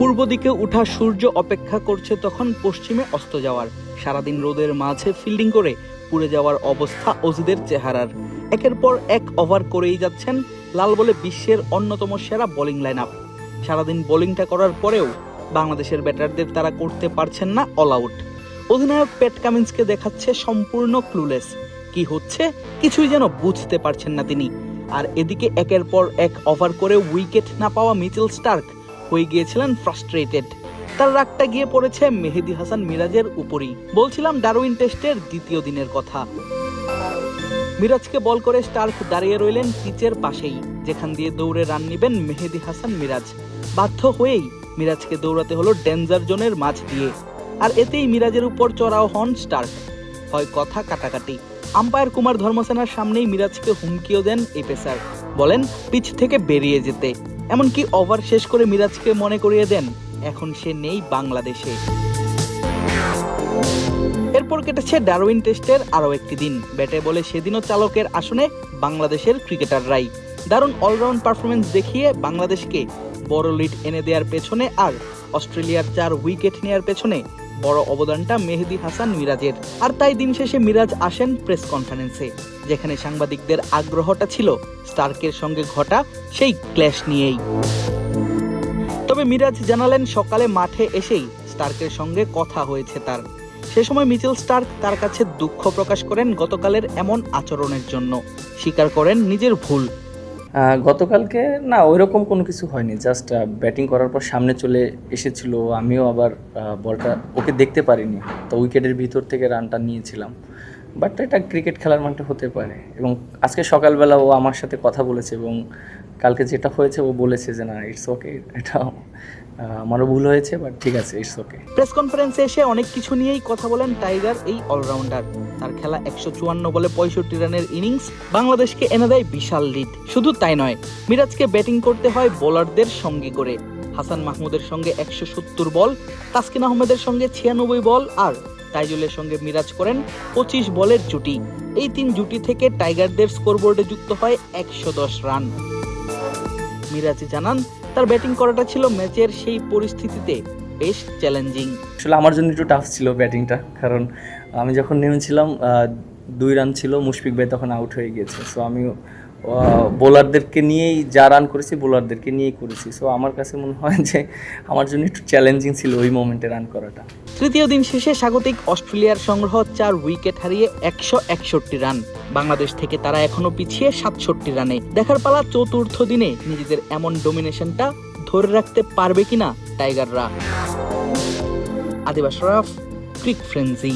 পূর্ব দিকে উঠা সূর্য অপেক্ষা করছে তখন পশ্চিমে অস্ত যাওয়ার। সারাদিন রোদের মাঝে ফিল্ডিং করে পুড়ে যাওয়ার অবস্থা অজিদের চেহারার। একের পর এক ওভার করেই যাচ্ছেন, লাল বলে বিশ্বের অন্যতম সেরা বোলিং লাইন আপ। সারাদিন বোলিংটা করার পরেও বাংলাদেশের ব্যাটারদের তারা করতে পারছেন না অল আউট। অধিনায়ক প্যাট কামিন্সকে দেখাচ্ছে সম্পূর্ণ ক্লুলেস। কি হচ্ছে কিছুই যেন বুঝতে পারছেন না তিনি। আর এদিকে একের পর এক ওভার করে উইকেট না পাওয়া মিচেল স্টার্ক হয়ে গিয়েছিলেন ফ্রাস্ট্রেটেড। তার রাগটা গিয়ে পড়েছে মেহেদী হাসান মিরাজের উপরই। বলছিলাম ডারউইন টেস্টের দ্বিতীয় দিনের কথা। মিরাজকে বল করে স্টার্ক দাঁড়িয়ে রইলেন পিচের পাশেই, যেখান দিয়ে দৌড়ে রান নেবেন মেহেদী হাসান মিরাজ। বাধ্য হয়েই মিরাজকে দৌড়াতে হলো ডেঞ্জার জোনের মাঝ দিয়ে। আর এতেই মিরাজের উপর চড়াও হন স্টার্ক। হয় কথা কাটাকাটি। আম্পায়ার কুমার ধর্মসেনার সামনেই মিরাজকে হুমকিও দেন এই পেসার, বলেন পিচ থেকে বেরিয়ে যেতে। এমনকি ওভার শেষ করে মিরাজকে মনে করিয়ে দেন এখন সে নেই বাংলাদেশে। এরপর কেটেছে ডারউইন টেস্টের আরও একটি দিন। ব্যাটে বলে সেদিনও চালকের আসনে বাংলাদেশের ক্রিকেটাররাই দারুণ অলরাউন্ড পারফরমেন্স দেখিয়ে বাংলাদেশকে বড় লিড এনে দেওয়ার পেছনে আর অস্ট্রেলিয়ার 4 উইকেট নেওয়ার পেছনে বড় অবদানটা মেহেদী হাসান মিরাজের। আর তাই দিন শেষে মিরাজ আসেন প্রেস কনফারেন্সে, যেখানে সাংবাদিকদের আগ্রহটা ছিল স্টার্কের সঙ্গে ঘটা সেই ক্ল্যাশ নিয়েই। তবে মিরাজ জানালেন সকালে মাঠে এসেই স্টার্কের সঙ্গে কথা হয়েছে তার। সে সময় মিচেল স্টার্ক তার কাছে দুঃখ প্রকাশ করেন গতকালের এমন আচরণের জন্য। স্বীকার করেন নিজের ভুল। গতকালকে না ওইরকম কোনো কিছু হয়নি, জাস্ট ব্যাটিং করার পর সামনে চলে এসেছিল, আমিও আবার বলটা ওকে দেখতে পারিনি, তো উইকেটের ভিতর থেকে রানটা নিয়েছিলাম। বাট এটা ক্রিকেট খেলার মাঠে হতে পারে। এবং আজকে সকালবেলা ও আমার সাথে কথা বলেছে এবং কালকে যেটা হয়েছে ও বলেছে যে না ইটস ওকে, এটা আমারও ভুল হয়েছে, বাট ঠিক আছে, ইটস ওকে। প্রেস কনফারেন্সে এসে অনেক কিছু নিয়েই কথা বলেন টাইগার এই অলরাউন্ডার। তার খেলা 154 বলে 65 রানের ইনিংস বাংলাদেশকে এনে দেয় বিশাল লিড। শুধু তাই নয়, মিরাজকে ব্যাটিং করতে হয় বোলারদের সঙ্গে করে। হাসান মাহমুদের সঙ্গে 170 বল, তাসকিন আহমেদের সঙ্গে 96 বল আর তাইজুলের সঙ্গে মিরাজ করেন 25 বলের জুটি। এই 3 জুটি থেকে টাইগারদের স্কোরবোর্ডে যুক্ত হয় 110 রান। মিরাজ জানান তার ব্যাটিং করাটা ছিল ম্যাচের সেই পরিস্থিতিতে বেশ চ্যালেঞ্জিং। আসলে আমার জন্য একটু টাফ ছিল ব্যাটিংটা, কারণ আমি যখন নেমেছিলাম 2 রান ছিল, মুশফিক ভাই তখন আউট হয়ে গিয়েছে। সো আমি বোলারদেরকে নিয়েই যা রান করেছি বোলারদেরকে নিয়েই করেছি। সো আমার কাছে মনে হয় যে আমার জন্য একটু চ্যালেঞ্জিং ছিল ওই মোমেন্টে রান করাটা। তৃতীয় দিন শেষে স্বাগতিক অস্ট্রেলিয়ার সংগ্রহ 4 উইকেট হারিয়ে 161 রান। বাংলাদেশ থেকে তারা এখনো পিছিয়ে 67 রানে। দেখার পালা চতুর্থ দিনে নিজেদের এমন ডমিনেশনটা ধরে রাখতে পারবে কিনা টাইগাররা। আদিবা শরাফ, ক্রিক ফ্রেন্সি।